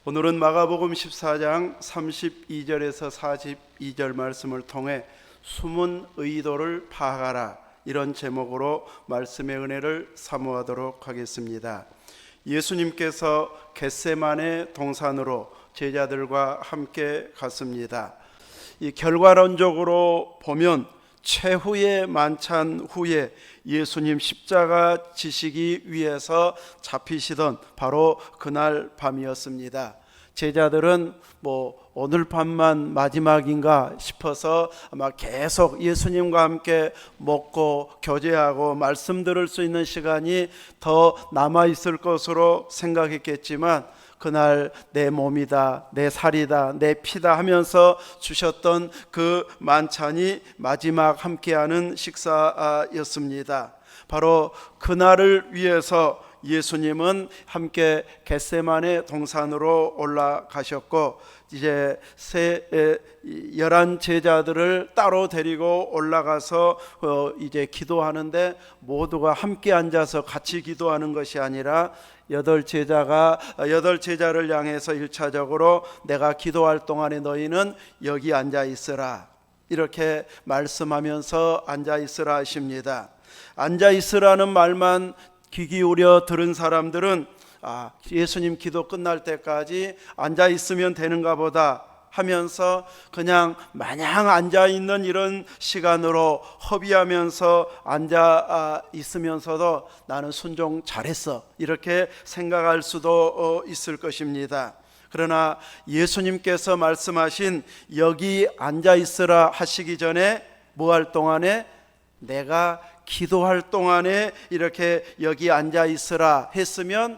오늘은 마가복음 14장 32절에서 42절 말씀을 통해 숨은 의도를 파악하라, 이런 제목으로 말씀의 은혜를 사모하도록 하겠습니다. 예수님께서 겟세마네 동산으로 제자들과 함께 갔습니다. 이 결과론적으로 보면 최후의 만찬 후에 예수님 십자가 지시기 위해서 잡히시던 바로 그날 밤이었습니다. 제자들은 오늘 밤만 마지막인가 싶어서 아마 계속 예수님과 함께 먹고 교제하고 말씀 들을 수 있는 시간이 더 남아있을 것으로 생각했겠지만, 그날 내 몸이다, 내 살이다, 내 피다 하면서 주셨던 그 만찬이 마지막 함께하는 식사였습니다. 바로 그날을 위해서 예수님은 함께 겟세마네 동산으로 올라가셨고, 이제 11 제자들을 따로 데리고 올라가서 이제 기도하는데, 모두가 함께 앉아서 같이 기도하는 것이 아니라 8 제자를 향해서 1차적으로 내가 기도할 동안에 너희는 여기 앉아 있으라, 이렇게 말씀하면서 앉아 있으라 하십니다. 앉아 있으라는 말만 귀 기울여 들은 사람들은 예수님 기도 끝날 때까지 앉아 있으면 되는가 보다 하면서 그냥 마냥 앉아 있는 이런 시간으로 허비하면서 앉아 있으면서도 나는 순종 잘했어, 이렇게 생각할 수도 있을 것입니다. 그러나 예수님께서 말씀하신 여기 앉아 있으라 하시기 전에 뭐 할 동안에? 내가 기도할 동안에 이렇게 여기 앉아 있으라 했으면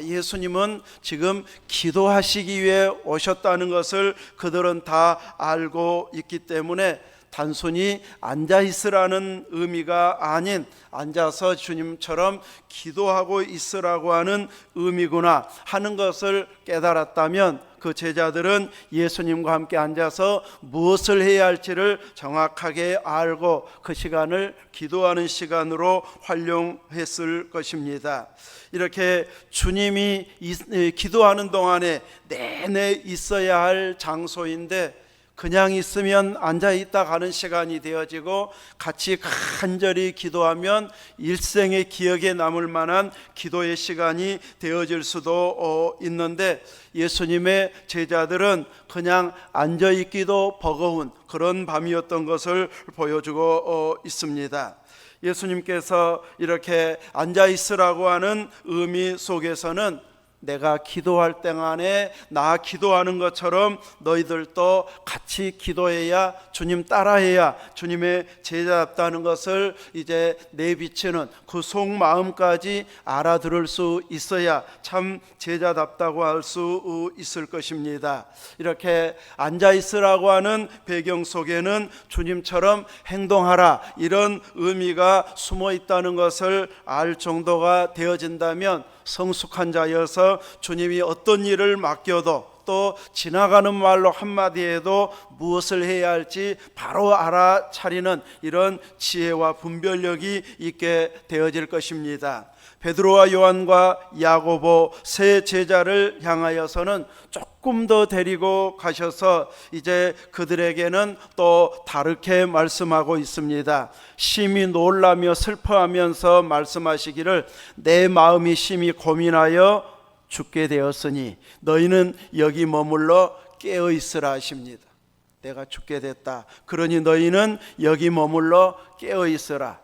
예수님은 지금 기도하시기 위해 오셨다는 것을 그들은 다 알고 있기 때문에 단순히 앉아 있으라는 의미가 아닌 앉아서 주님처럼 기도하고 있으라고 하는 의미구나 하는 것을 깨달았다면, 그 제자들은 예수님과 함께 앉아서 무엇을 해야 할지를 정확하게 알고 그 시간을 기도하는 시간으로 활용했을 것입니다. 이렇게 주님이 기도하는 동안에 내내 있어야 할 장소인데, 그냥 있으면 앉아있다 가는 시간이 되어지고, 같이 간절히 기도하면 일생의 기억에 남을 만한 기도의 시간이 되어질 수도 있는데, 예수님의 제자들은 그냥 앉아있기도 버거운 그런 밤이었던 것을 보여주고 있습니다. 예수님께서 이렇게 앉아있으라고 하는 의미 속에서는 내가 기도할 동안에 나 기도하는 것처럼 너희들도 같이 기도해야, 주님 따라해야 주님의 제자답다는 것을 이제 내비치는 그 속마음까지 알아들을 수 있어야 참 제자답다고 할 수 있을 것입니다. 이렇게 앉아있으라고 하는 배경 속에는 주님처럼 행동하라, 이런 의미가 숨어 있다는 것을 알 정도가 되어진다면, 성숙한 자여서 주님이 어떤 일을 맡겨도 또 지나가는 말로 한마디 해도 무엇을 해야 할지 바로 알아차리는 이런 지혜와 분별력이 있게 되어질 것입니다. 베드로와 요한과 야고보 세 제자를 향하여서는 조금 더 데리고 가셔서 이제 그들에게는 또 다르게 말씀하고 있습니다. 심히 놀라며 슬퍼하면서 말씀하시기를, 내 마음이 심히 고민하여 죽게 되었으니 너희는 여기 머물러 깨어 있으라 하십니다. 내가 죽게 됐다, 그러니 너희는 여기 머물러 깨어 있으라.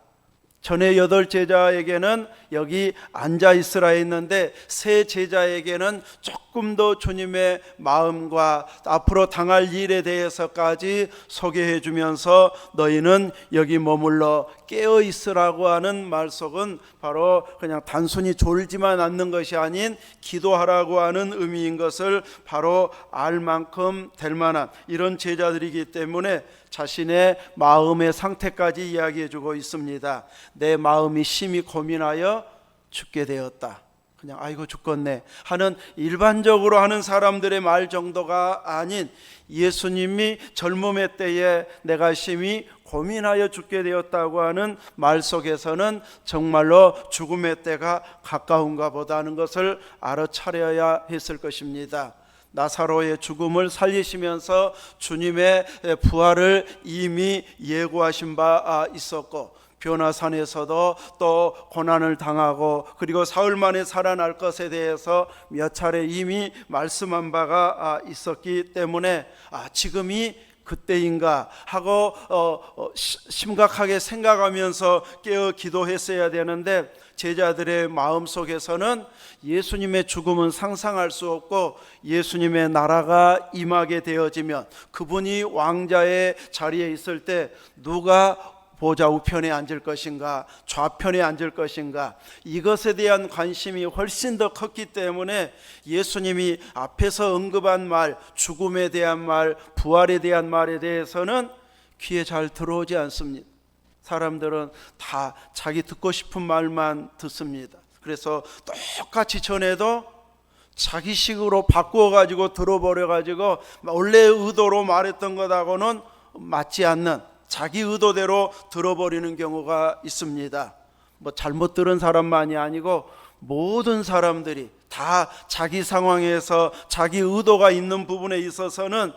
전에 8 제자에게는 여기 앉아 있으라 했는데, 세 제자에게는 조금 더 주님의 마음과 앞으로 당할 일에 대해서까지 소개해 주면서 너희는 여기 머물러 깨어 있으라고 하는 말 속은 바로 그냥 단순히 졸지만 않는 것이 아닌 기도하라고 하는 의미인 것을 바로 알 만큼 될 만한 이런 제자들이기 때문에 자신의 마음의 상태까지 이야기해 주고 있습니다. 내 마음이 심히 고민하여 죽게 되었다. 그냥 아이고 죽겠네 하는 일반적으로 하는 사람들의 말 정도가 아닌, 예수님이 젊음의 때에 내가 심히 고민하여 죽게 되었다고 하는 말 속에서는 정말로 죽음의 때가 가까운가 보다 하는 것을 알아차려야 했을 것입니다. 나사로의 죽음을 살리시면서 주님의 부활을 이미 예고하신 바 있었고, 변화산에서도 또 고난을 당하고 그리고 사흘 만에 살아날 것에 대해서 몇 차례 이미 말씀한 바가 있었기 때문에 지금이 그때인가 하고 심각하게 생각하면서 깨어 기도했어야 되는데, 제자들의 마음속에서는 예수님의 죽음은 상상할 수 없고, 예수님의 나라가 임하게 되어지면 그분이 왕자의 자리에 있을 때 누가 보좌 우편에 앉을 것인가, 좌편에 앉을 것인가, 이것에 대한 관심이 훨씬 더 컸기 때문에 예수님이 앞에서 언급한 말, 죽음에 대한 말, 부활에 대한 말에 대해서는 귀에 잘 들어오지 않습니다. 사람들은 다 자기 듣고 싶은 말만 듣습니다. 그래서 똑같이 전해도 자기식으로 바꾸어가지고 들어버려가지고 원래 의도로 말했던 것하고는 맞지 않는, 자기 의도대로 들어버리는 경우가 있습니다. 잘못 들은 사람만이 아니고 모든 사람들이 다 자기 상황에서 자기 의도가 있는 부분에 있어서는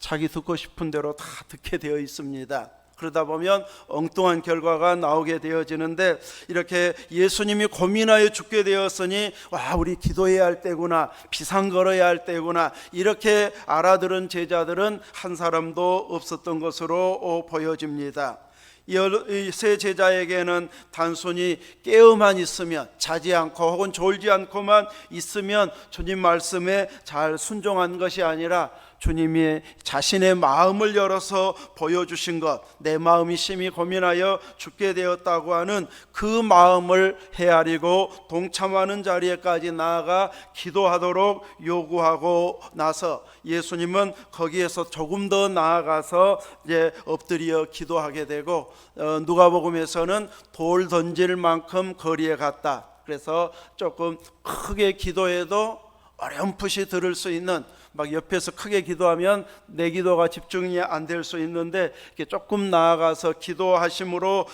자기 듣고 싶은 대로 다 듣게 되어 있습니다. 그러다 보면 엉뚱한 결과가 나오게 되어지는데, 이렇게 예수님이 고민하여 죽게 되었으니 우리 기도해야 할 때구나, 비상 걸어야 할 때구나, 이렇게 알아들은 제자들은 한 사람도 없었던 것으로 보여집니다. 이 세 제자에게는 단순히 깨어만 있으면, 자지 않고 혹은 졸지 않고만 있으면 주님 말씀에 잘 순종한 것이 아니라 주님이 자신의 마음을 열어서 보여주신 것, 내 마음이 심히 고민하여 죽게 되었다고 하는 그 마음을 헤아리고 동참하는 자리에까지 나아가 기도하도록 요구하고 나서 예수님은 거기에서 조금 더 나아가서 이제 엎드려 기도하게 되고, 누가복음에서는 돌 던질 만큼 거리에 갔다. 그래서 조금 크게 기도해도 어렴풋이 들을 수 있는, 옆에서 크게 기도하면 내 기도가 집중이 안 될 수 있는데, 이렇게 조금 나아가서 기도하심으로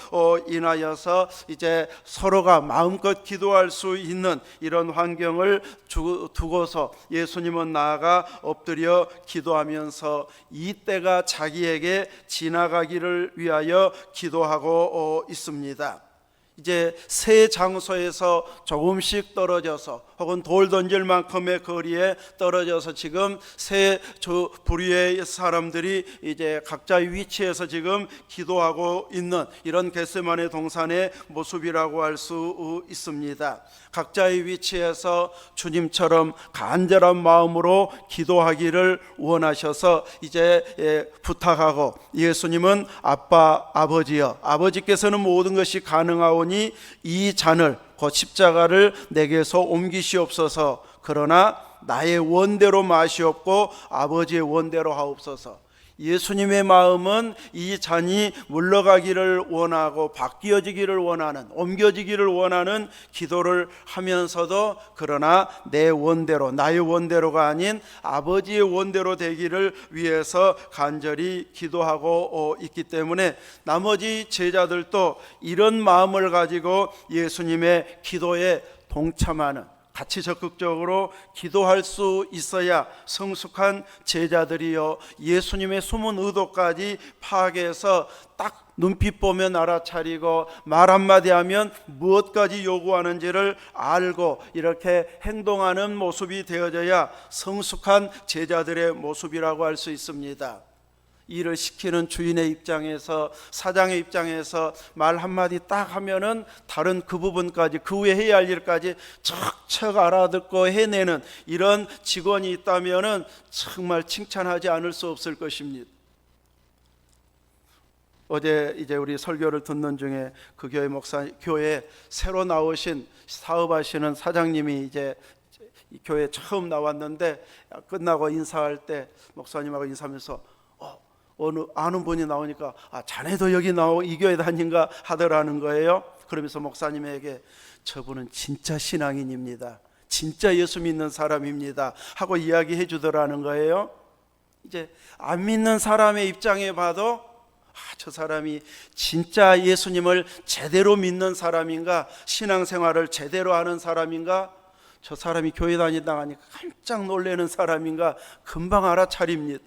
인하여서 이제 서로가 마음껏 기도할 수 있는 이런 환경을 두고서 예수님은 나아가 엎드려 기도하면서 이때가 자기에게 지나가기를 위하여 기도하고 있습니다. 이제 새 장소에서 조금씩 떨어져서 혹은 돌 던질 만큼의 거리에 떨어져서 지금 새 부류의 사람들이 이제 각자의 위치에서 지금 기도하고 있는 이런 겟세마네 동산의 모습이라고 할 수 있습니다. 각자의 위치에서 주님처럼 간절한 마음으로 기도하기를 원하셔서 이제 부탁하고, 예수님은 아버지여, 아버지께서는 모든 것이 가능하오니 이 잔을, 곧 십자가를 내게서 옮기시옵소서. 그러나 나의 원대로 마시옵고 아버지의 원대로 하옵소서. 예수님의 마음은 이 잔이 물러가기를 원하고 바뀌어지기를 원하는, 옮겨지기를 원하는 기도를 하면서도, 그러나 내 원대로, 나의 원대로가 아닌 아버지의 원대로 되기를 위해서 간절히 기도하고 있기 때문에 나머지 제자들도 이런 마음을 가지고 예수님의 기도에 동참하는, 같이 적극적으로 기도할 수 있어야 성숙한 제자들이요, 예수님의 숨은 의도까지 파악해서 딱 눈빛 보면 알아차리고 말 한마디 하면 무엇까지 요구하는지를 알고 이렇게 행동하는 모습이 되어져야 성숙한 제자들의 모습이라고 할 수 있습니다. 일을 시키는 주인의 입장에서, 사장의 입장에서 말 한마디 딱 하면은 다른 그 부분까지, 그 후에 해야 할 일까지 척척 알아듣고 해내는 이런 직원이 있다면은 정말 칭찬하지 않을 수 없을 것입니다. 어제 이제 우리 설교를 듣는 중에 그 교회 새로 나오신 사업하시는 사장님이 이제 교회 처음 나왔는데, 끝나고 인사할 때 목사님하고 인사하면서 어느 아는 분이 나오니까 자네도 여기 이 교회 다닌가 하더라는 거예요. 그러면서 목사님에게 저분은 진짜 신앙인입니다, 진짜 예수 믿는 사람입니다 하고 이야기해 주더라는 거예요. 이제 안 믿는 사람의 입장에 봐도 저 사람이 진짜 예수님을 제대로 믿는 사람인가, 신앙생활을 제대로 하는 사람인가, 저 사람이 교회 다니다가 하니까 깜짝 놀라는 사람인가 금방 알아차립니다.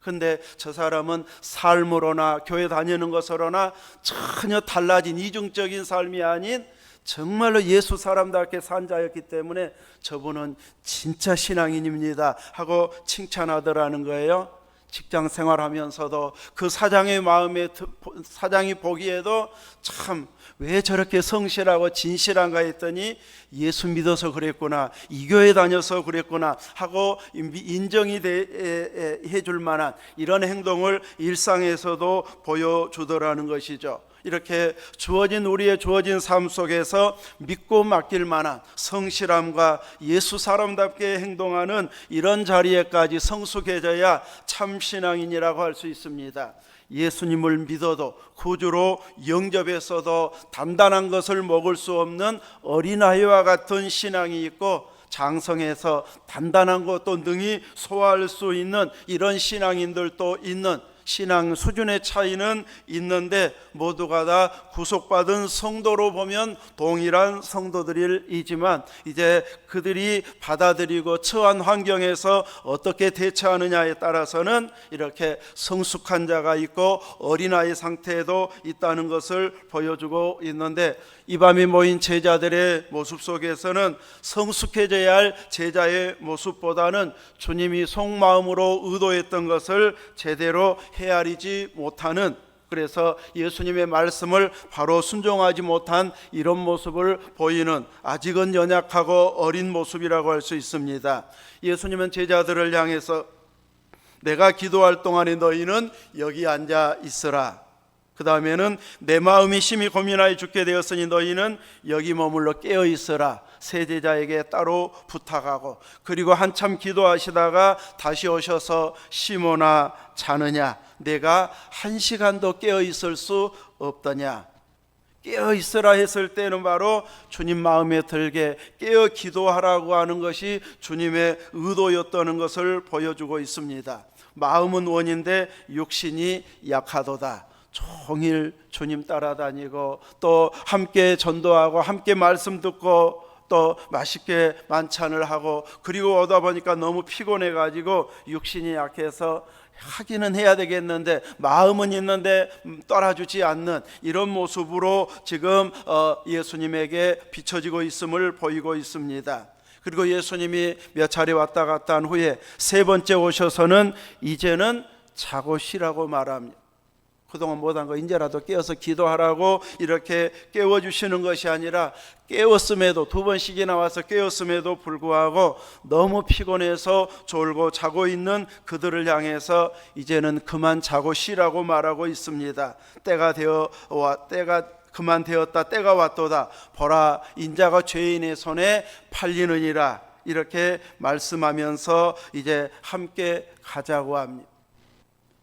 근데 저 사람은 삶으로나 교회 다니는 것으로나 전혀 달라진 이중적인 삶이 아닌 정말로 예수 사람답게 산 자였기 때문에 저분은 진짜 신앙인입니다 하고 칭찬하더라는 거예요. 직장 생활하면서도 그 사장의 마음에, 사장이 보기에도 참 왜 저렇게 성실하고 진실한가 했더니 예수 믿어서 그랬구나, 이 교회 다녀서 그랬구나 하고 인정이 해줄 만한 이런 행동을 일상에서도 보여주더라는 것이죠. 이렇게 우리의 주어진 삶 속에서 믿고 맡길 만한 성실함과 예수 사람답게 행동하는 이런 자리에까지 성숙해져야 참 신앙인이라고 할 수 있습니다. 예수님을 믿어도 구주로 영접했어도 단단한 것을 먹을 수 없는 어린아이와 같은 신앙이 있고, 장성해서 단단한 것도 능히 소화할 수 있는 이런 신앙인들도 있는, 신앙 수준의 차이는 있는데 모두가 다 구속받은 성도로 보면 동일한 성도들이지만, 이제 그들이 받아들이고 처한 환경에서 어떻게 대처하느냐에 따라서는 이렇게 성숙한 자가 있고 어린아이 상태에도 있다는 것을 보여주고 있는데, 이 밤에 모인 제자들의 모습 속에서는 성숙해져야 할 제자의 모습보다는 주님이 속마음으로 의도했던 것을 제대로 헤아리지 못하는, 그래서 예수님의 말씀을 바로 순종하지 못한 이런 모습을 보이는 아직은 연약하고 어린 모습이라고 할 수 있습니다. 예수님은 제자들을 향해서 내가 기도할 동안에 너희는 여기 앉아 있으라. 그 다음에는 내 마음이 심히 고민하여 죽게 되었으니 너희는 여기 머물러 깨어 있으라. 세 제자에게 따로 부탁하고, 그리고 한참 기도하시다가 다시 오셔서 시몬아 자느냐, 내가 1시간도 깨어 있을 수 없더냐. 깨어 있으라 했을 때는 바로 주님 마음에 들게 깨어 기도하라고 하는 것이 주님의 의도였다는 것을 보여주고 있습니다. 마음은 원인데 육신이 약하도다. 종일 주님 따라다니고 또 함께 전도하고 함께 말씀 듣고 또 맛있게 만찬을 하고, 그리고 오다 보니까 너무 피곤해 가지고 육신이 약해서 하기는 해야 되겠는데 마음은 있는데 따라주지 않는 이런 모습으로 지금 예수님에게 비춰지고 있음을 보이고 있습니다. 그리고 예수님이 몇 차례 왔다 갔다 한 후에 세 번째 오셔서는 이제는 자고 쉬라고 말합니다. 그동안 못한 거 이제라도 깨어서 기도하라고 이렇게 깨워주시는 것이 아니라, 깨웠음에도 2번씩이나 와서 깨웠음에도 불구하고 너무 피곤해서 졸고 자고 있는 그들을 향해서 이제는 그만 자고 쉬라고 말하고 있습니다. 때가 그만 되었다. 때가 왔도다. 보라, 인자가 죄인의 손에 팔리느니라. 이렇게 말씀하면서 이제 함께 가자고 합니다.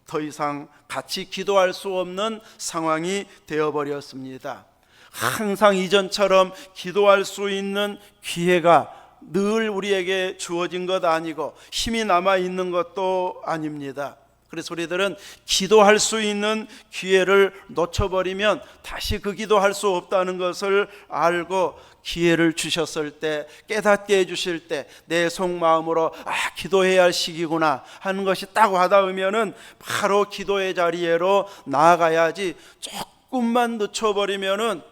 더 이상 같이 기도할 수 없는 상황이 되어버렸습니다. 항상 이전처럼 기도할 수 있는 기회가 늘 우리에게 주어진 것 아니고 힘이 남아있는 것도 아닙니다. 그래서 우리들은 기도할 수 있는 기회를 놓쳐버리면 다시 그 기도할 수 없다는 것을 알고, 기회를 주셨을 때, 깨닫게 해주실 때 내 속마음으로 기도해야 할 시기구나 하는 것이 딱 와닿으면은 바로 기도의 자리로 나아가야지, 조금만 늦춰버리면은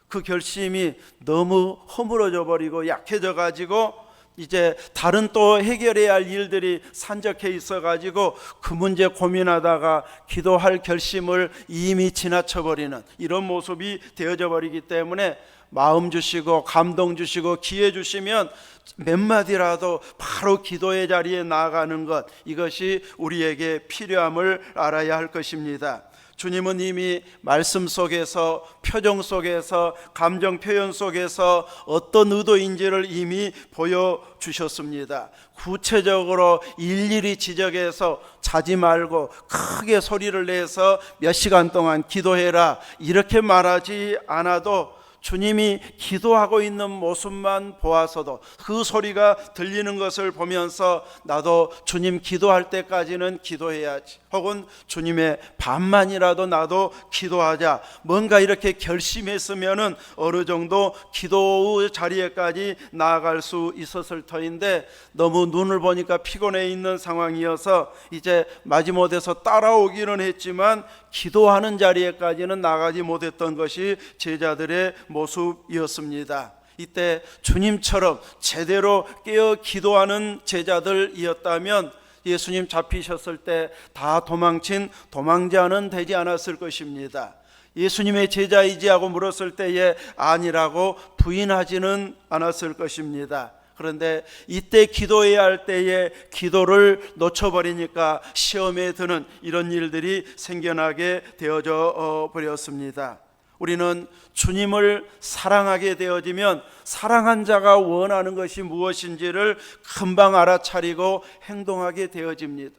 그 결심이 너무 허물어져 버리고 약해져 가지고 이제 다른 또 해결해야 할 일들이 산적해 있어 가지고 그 문제 고민하다가 기도할 결심을 이미 지나쳐 버리는 이런 모습이 되어져 버리기 때문에, 마음 주시고 감동 주시고 기회 주시면 몇 마디라도 바로 기도의 자리에 나아가는 것, 이것이 우리에게 필요함을 알아야 할 것입니다. 주님은 이미 말씀 속에서, 표정 속에서, 감정 표현 속에서 어떤 의도인지를 이미 보여주셨습니다. 구체적으로 일일이 지적해서 자지 말고 크게 소리를 내서 몇 시간 동안 기도해라 이렇게 말하지 않아도 주님이 기도하고 있는 모습만 보아서도 그 소리가 들리는 것을 보면서 나도 주님 기도할 때까지는 기도해야지, 혹은 주님의 반만이라도 나도 기도하자, 뭔가 이렇게 결심했으면은 어느 정도 기도 자리에까지 나아갈 수 있었을 터인데, 너무 눈을 보니까 피곤해 있는 상황이어서 이제 마지못해서 따라오기는 했지만 기도하는 자리에까지는 나가지 못했던 것이 제자들의 모습이었습니다. 이때 주님처럼 제대로 깨어 기도하는 제자들이었다면 예수님 잡히셨을 때 다 도망친 도망자는 되지 않았을 것입니다. 예수님의 제자이지 하고 물었을 때에 아니라고 부인하지는 않았을 것입니다. 그런데 이때 기도해야 할 때에 기도를 놓쳐버리니까 시험에 드는 이런 일들이 생겨나게 되어져 버렸습니다. 우리는 주님을 사랑하게 되어지면 사랑한 자가 원하는 것이 무엇인지를 금방 알아차리고 행동하게 되어집니다.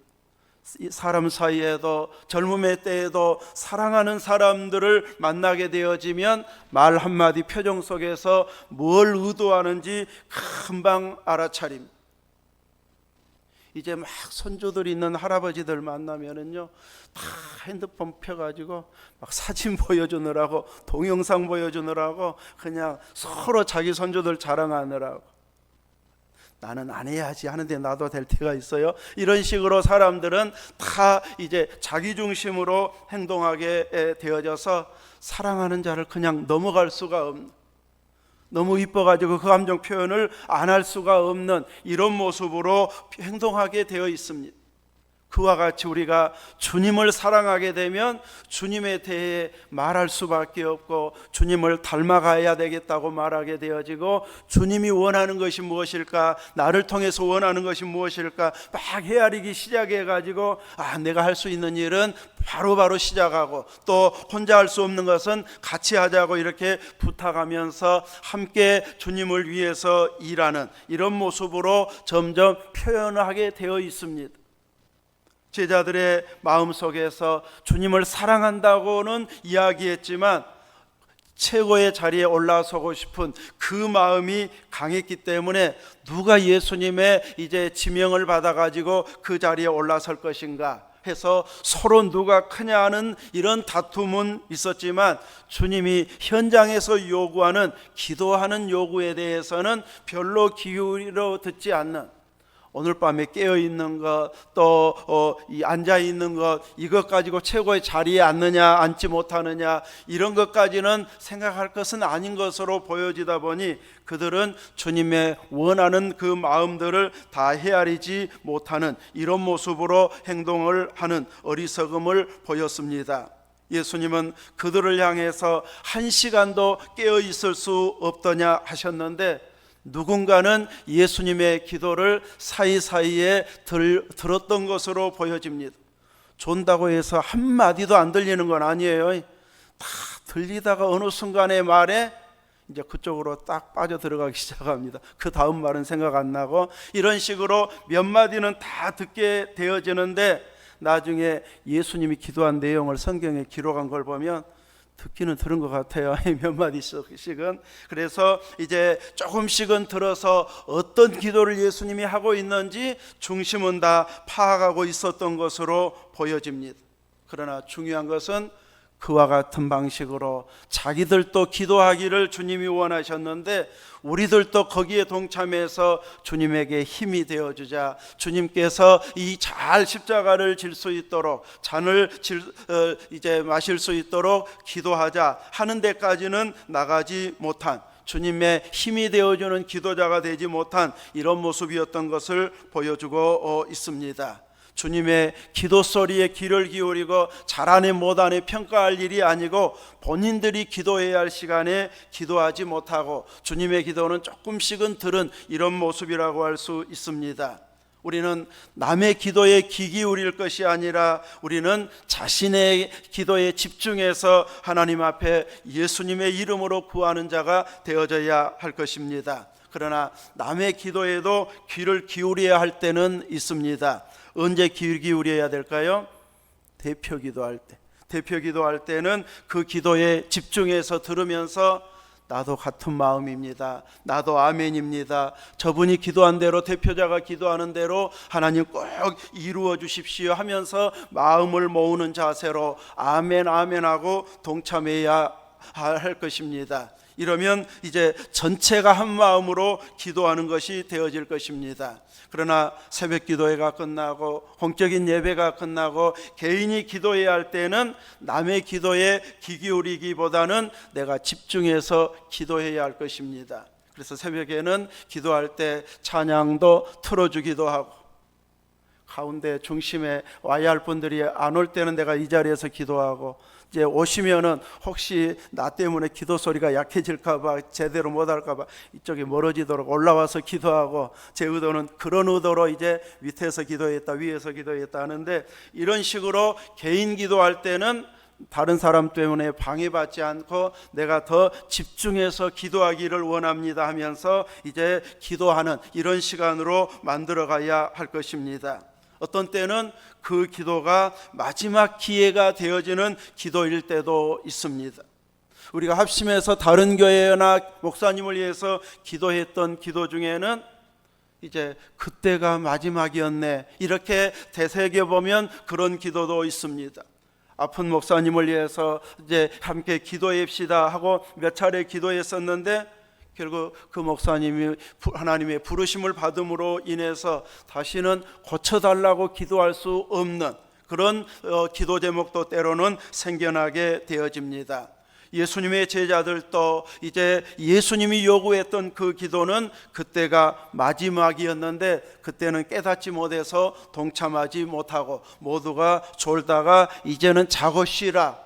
사람 사이에도 젊음의 때에도 사랑하는 사람들을 만나게 되어지면 말 한마디 표정 속에서 뭘 의도하는지 금방 알아차립니다. 이제 막 손주들 있는 할아버지들 만나면은요, 다 핸드폰 펴가지고 막 사진 보여주느라고, 동영상 보여주느라고, 그냥 서로 자기 손주들 자랑하느라고, 나는 안 해야지 하는데 나도 될 때가 있어요. 이런 식으로 사람들은 다 이제 자기 중심으로 행동하게 되어져서 사랑하는 자를 그냥 넘어갈 수가 없는, 너무 이뻐가지고 그 감정 표현을 안 할 수가 없는 이런 모습으로 행동하게 되어 있습니다. 그와 같이 우리가 주님을 사랑하게 되면 주님에 대해 말할 수밖에 없고, 주님을 닮아가야 되겠다고 말하게 되어지고, 주님이 원하는 것이 무엇일까, 나를 통해서 원하는 것이 무엇일까 막 헤아리기 시작해가지고, 내가 할 수 있는 일은 바로바로 시작하고, 또 혼자 할 수 없는 것은 같이 하자고 이렇게 부탁하면서 함께 주님을 위해서 일하는 이런 모습으로 점점 표현하게 되어 있습니다. 제자들의 마음속에서 주님을 사랑한다고는 이야기했지만 최고의 자리에 올라서고 싶은 그 마음이 강했기 때문에 누가 예수님의 이제 지명을 받아가지고 그 자리에 올라설 것인가 해서 서로 누가 크냐 하는 이런 다툼은 있었지만, 주님이 현장에서 요구하는 기도하는 요구에 대해서는 별로 기울여 듣지 않는, 오늘 밤에 깨어있는 것, 또 앉아있는 것, 이것 가지고 최고의 자리에 앉느냐 앉지 못하느냐 이런 것까지는 생각할 것은 아닌 것으로 보여지다 보니 그들은 주님의 원하는 그 마음들을 다 헤아리지 못하는 이런 모습으로 행동을 하는 어리석음을 보였습니다. 예수님은 그들을 향해서 한 시간도 깨어있을 수 없더냐 하셨는데, 누군가는 예수님의 기도를 사이사이에 들었던 것으로 보여집니다. 존다고 해서 한마디도 안 들리는 건 아니에요. 다 들리다가 어느 순간의 말에 이제 그쪽으로 딱 빠져 들어가기 시작합니다. 그 다음 말은 생각 안 나고, 이런 식으로 몇 마디는 다 듣게 되어지는데, 나중에 예수님이 기도한 내용을 성경에 기록한 걸 보면 듣기는 들은 것 같아요. 몇 마디씩은. 그래서 이제 조금씩은 들어서 어떤 기도를 예수님이 하고 있는지 중심은 다 파악하고 있었던 것으로 보여집니다. 그러나 중요한 것은 그와 같은 방식으로 자기들도 기도하기를 주님이 원하셨는데, 우리들도 거기에 동참해서 주님에게 힘이 되어주자, 주님께서 이 잘 십자가를 질 수 있도록, 잔을 이제 마실 수 있도록 기도하자 하는 데까지는 나가지 못한, 주님의 힘이 되어주는 기도자가 되지 못한 이런 모습이었던 것을 보여주고 있습니다. 주님의 기도 소리에 귀를 기울이고 잘하네 못하네 평가할 일이 아니고, 본인들이 기도해야 할 시간에 기도하지 못하고 주님의 기도는 조금씩은 들은 이런 모습이라고 할 수 있습니다. 우리는 남의 기도에 귀 기울일 것이 아니라 우리는 자신의 기도에 집중해서 하나님 앞에 예수님의 이름으로 구하는 자가 되어져야 할 것입니다. 그러나 남의 기도에도 귀를 기울여야 할 때는 있습니다. 언제 귀를 기울여야 될까요? 대표 기도할 때. 대표 기도할 때는 그 기도에 집중해서 들으면서 나도 같은 마음입니다. 나도 아멘입니다. 저분이 기도한 대로, 대표자가 기도하는 대로 하나님 꼭 이루어 주십시오 하면서 마음을 모으는 자세로 아멘 아멘 하고 동참해야 할 것입니다. 이러면 이제 전체가 한 마음으로 기도하는 것이 되어질 것입니다. 그러나 새벽 기도회가 끝나고 공적인 예배가 끝나고 개인이 기도해야 할 때는 남의 기도에 귀 기울이기보다는 내가 집중해서 기도해야 할 것입니다. 그래서 새벽에는 기도할 때 찬양도 틀어주기도 하고, 가운데 중심에 와야 할 분들이 안 올 때는 내가 이 자리에서 기도하고, 이제 오시면은 혹시 나 때문에 기도 소리가 약해질까봐, 제대로 못할까봐 이쪽이 멀어지도록 올라와서 기도하고, 제 의도는 그런 의도로 이제 밑에서 기도했다 위에서 기도했다 하는데, 이런 식으로 개인 기도할 때는 다른 사람 때문에 방해받지 않고 내가 더 집중해서 기도하기를 원합니다 하면서 이제 기도하는 이런 시간으로 만들어가야 할 것입니다. 어떤 때는 그 기도가 마지막 기회가 되어지는 기도일 때도 있습니다. 우리가 합심해서 다른 교회나 목사님을 위해서 기도했던 기도 중에는 이제 그때가 마지막이었네, 이렇게 되새겨보면 그런 기도도 있습니다. 아픈 목사님을 위해서 이제 함께 기도합시다 하고 몇 차례 기도했었는데, 결국 그 목사님이 하나님의 부르심을 받음으로 인해서 다시는 고쳐달라고 기도할 수 없는 그런 기도 제목도 때로는 생겨나게 되어집니다. 예수님의 제자들도 이제 예수님이 요구했던 그 기도는 그때가 마지막이었는데, 그때는 깨닫지 못해서 동참하지 못하고 모두가 졸다가 이제는 자고 쉬라,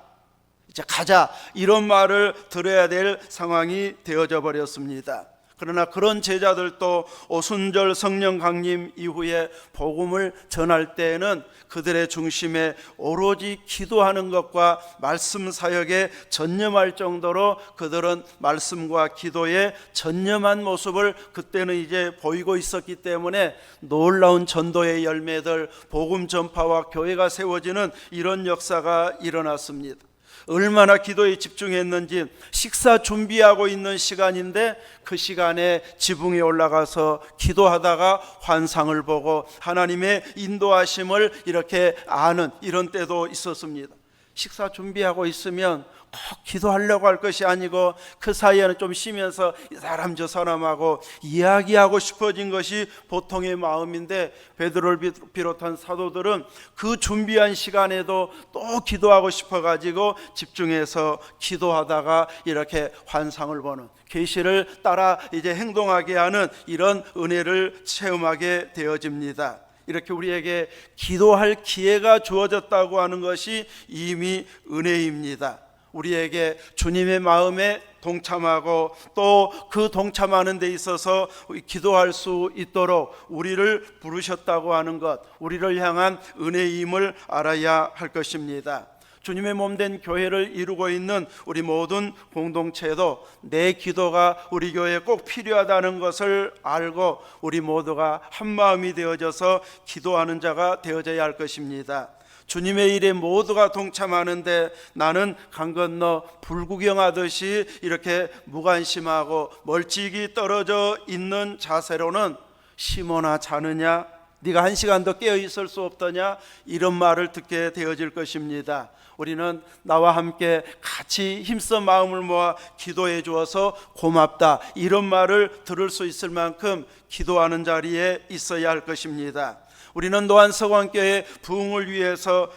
이제 가자, 이런 말을 들어야 될 상황이 되어져 버렸습니다. 그러나 그런 제자들도 오순절 성령 강림 이후에 복음을 전할 때에는 그들의 중심에 오로지 기도하는 것과 말씀 사역에 전념할 정도로 그들은 말씀과 기도에 전념한 모습을 그때는 이제 보이고 있었기 때문에 놀라운 전도의 열매들, 복음 전파와 교회가 세워지는 이런 역사가 일어났습니다. 얼마나 기도에 집중했는지, 식사 준비하고 있는 시간인데 그 시간에 지붕에 올라가서 기도하다가 환상을 보고 하나님의 인도하심을 이렇게 아는 이런 때도 있었습니다. 식사 준비하고 있으면 꼭 기도하려고 할 것이 아니고 그 사이에는 좀 쉬면서 이 사람 저 사람하고 이야기하고 싶어진 것이 보통의 마음인데, 베드로를 비롯한 사도들은 그 준비한 시간에도 또 기도하고 싶어가지고 집중해서 기도하다가 이렇게 환상을 보는, 계시를 따라 이제 행동하게 하는 이런 은혜를 체험하게 되어집니다. 이렇게 우리에게 기도할 기회가 주어졌다고 하는 것이 이미 은혜입니다. 우리에게 주님의 마음에 동참하고 또 그 동참하는 데 있어서 기도할 수 있도록 우리를 부르셨다고 하는 것, 우리를 향한 은혜임을 알아야 할 것입니다. 주님의 몸된 교회를 이루고 있는 우리 모든 공동체도 내 기도가 우리 교회에 꼭 필요하다는 것을 알고 우리 모두가 한마음이 되어져서 기도하는 자가 되어져야 할 것입니다. 주님의 일에 모두가 동참하는데 나는 강 건너 불구경하듯이 이렇게 무관심하고 멀찍이 떨어져 있는 자세로는 시몬아 자느냐, 네가 한 시간 더 깨어 있을 수 없더냐, 이런 말을 듣게 되어질 것입니다. 우리는 나와 함께 같이 힘써 마음을 모아 기도해 주어서 고맙다, 이런 말을 들을 수 있을 만큼 기도하는 자리에 있어야 할 것입니다. 우리는 또한 서광교회 부흥을 위해서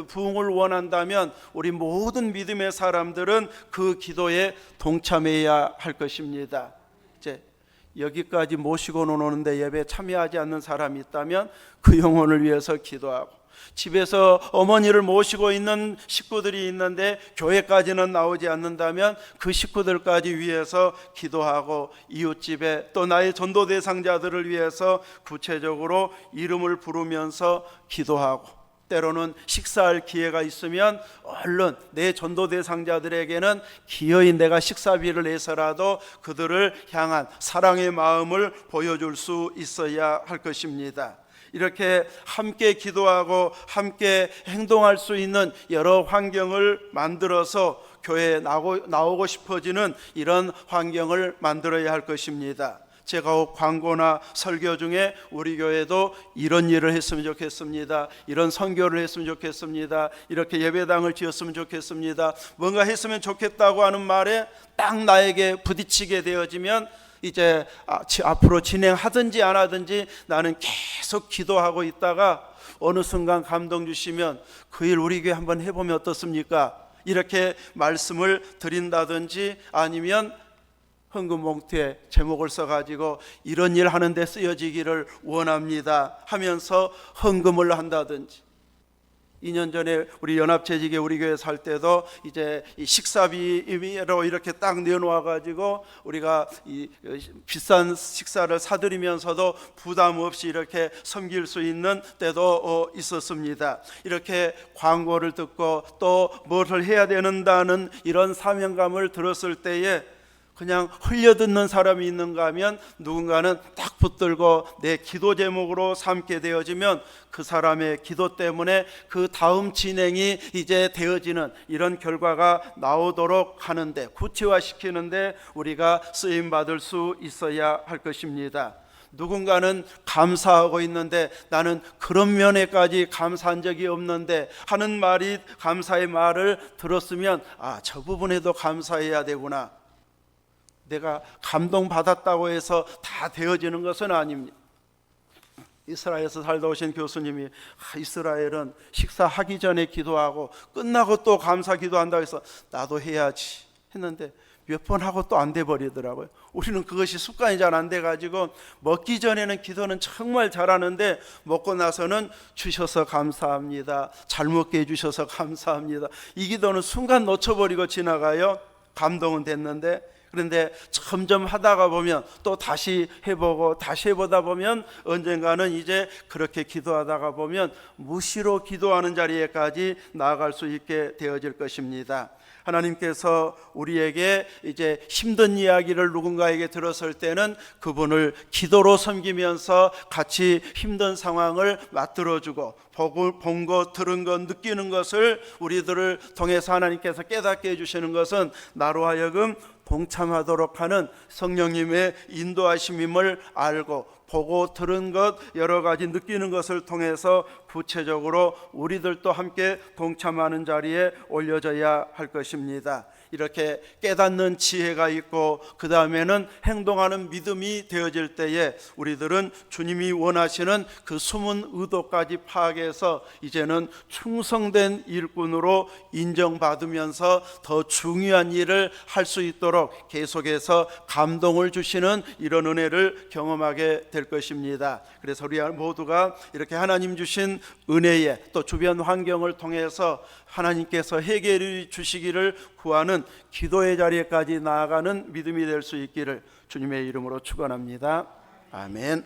부흥을 원한다면 우리 모든 믿음의 사람들은 그 기도에 동참해야 할 것입니다. 이제 여기까지 모시고 오는데 예배에 참여하지 않는 사람이 있다면 그 영혼을 위해서 기도하고, 집에서 어머니를 모시고 있는 식구들이 있는데 교회까지는 나오지 않는다면 그 식구들까지 위해서 기도하고, 이웃집에 또 나의 전도 대상자들을 위해서 구체적으로 이름을 부르면서 기도하고, 때로는 식사할 기회가 있으면 얼른 내 전도 대상자들에게는 기어이 내가 식사비를 내서라도 그들을 향한 사랑의 마음을 보여줄 수 있어야 할 것입니다. 이렇게 함께 기도하고 함께 행동할 수 있는 여러 환경을 만들어서 교회에 나오고 싶어지는 이런 환경을 만들어야 할 것입니다. 제가 광고나 설교 중에 우리 교회도 이런 일을 했으면 좋겠습니다. 이런 선교를 했으면 좋겠습니다. 이렇게 예배당을 지었으면 좋겠습니다. 뭔가 했으면 좋겠다고 하는 말에 딱 나에게 부딪히게 되어지면 이제 앞으로 진행하든지 안 하든지 나는 계속 기도하고 있다가 어느 순간 감동 주시면 그 일 우리 교회 한번 해보면 어떻습니까? 이렇게 말씀을 드린다든지 아니면 헌금 봉투에 제목을 써가지고 이런 일 하는데 쓰여지기를 원합니다 하면서 헌금을 한다든지, 2년 전에 우리 연합재직에 우리 교회 살 때도 이제 이 식사비로 이렇게 딱 내놓아가지고 우리가 이 비싼 식사를 사드리면서도 부담 없이 이렇게 섬길 수 있는 때도 있었습니다. 이렇게 광고를 듣고 또 뭘 해야 되는다는 이런 사명감을 들었을 때에 그냥 흘려듣는 사람이 있는가 하면 누군가는 딱 붙들고 내 기도 제목으로 삼게 되어지면 그 사람의 기도 때문에 그 다음 진행이 이제 되어지는 이런 결과가 나오도록 하는데, 구체화시키는데 우리가 쓰임받을 수 있어야 할 것입니다. 누군가는 감사하고 있는데 나는 그런 면에까지 감사한 적이 없는데 하는 말이, 감사의 말을 들었으면 저 부분에도 감사해야 되구나. 내가 감동받았다고 해서 다 되어지는 것은 아닙니다. 이스라엘에서 살다 오신 교수님이 이스라엘은 식사하기 전에 기도하고 끝나고 또 감사 기도한다고 해서 나도 해야지 했는데 몇 번 하고 또 안 돼 버리더라고요. 우리는 그것이 습관이 잘 안 돼가지고 먹기 전에는 기도는 정말 잘하는데 먹고 나서는 주셔서 감사합니다, 잘 먹게 해주셔서 감사합니다, 이 기도는 순간 놓쳐버리고 지나가요. 감동은 됐는데, 그런데 점점 하다가 보면 또 다시 해보고 다시 해보다 보면 언젠가는 이제 그렇게 기도하다가 보면 무시로 기도하는 자리에까지 나아갈 수 있게 되어질 것입니다. 하나님께서 우리에게 이제 힘든 이야기를 누군가에게 들었을 때는 그분을 기도로 섬기면서 같이 힘든 상황을 맞들어주고 본 것, 들은 것, 느끼는 것을 우리들을 통해서 하나님께서 깨닫게 해주시는 것은 나로 하여금 동참하도록 하는 성령님의 인도하심임을 알고 보고 들은 것, 여러 가지 느끼는 것을 통해서 구체적으로 우리들도 함께 동참하는 자리에 올려져야 할 것입니다. 이렇게 깨닫는 지혜가 있고 그 다음에는 행동하는 믿음이 되어질 때에 우리들은 주님이 원하시는 그 숨은 의도까지 파악해서 이제는 충성된 일꾼으로 인정받으면서 더 중요한 일을 할 수 있도록 계속해서 감동을 주시는 이런 은혜를 경험하게 될 것입니다. 그래서 우리 모두가 이렇게 하나님 주신 은혜에 또 주변 환경을 통해서 하나님께서 해결해 주시기를 구하는 기도의 자리에까지 나아가는 믿음이 될 수 있기를 주님의 이름으로 축원합니다. 아멘.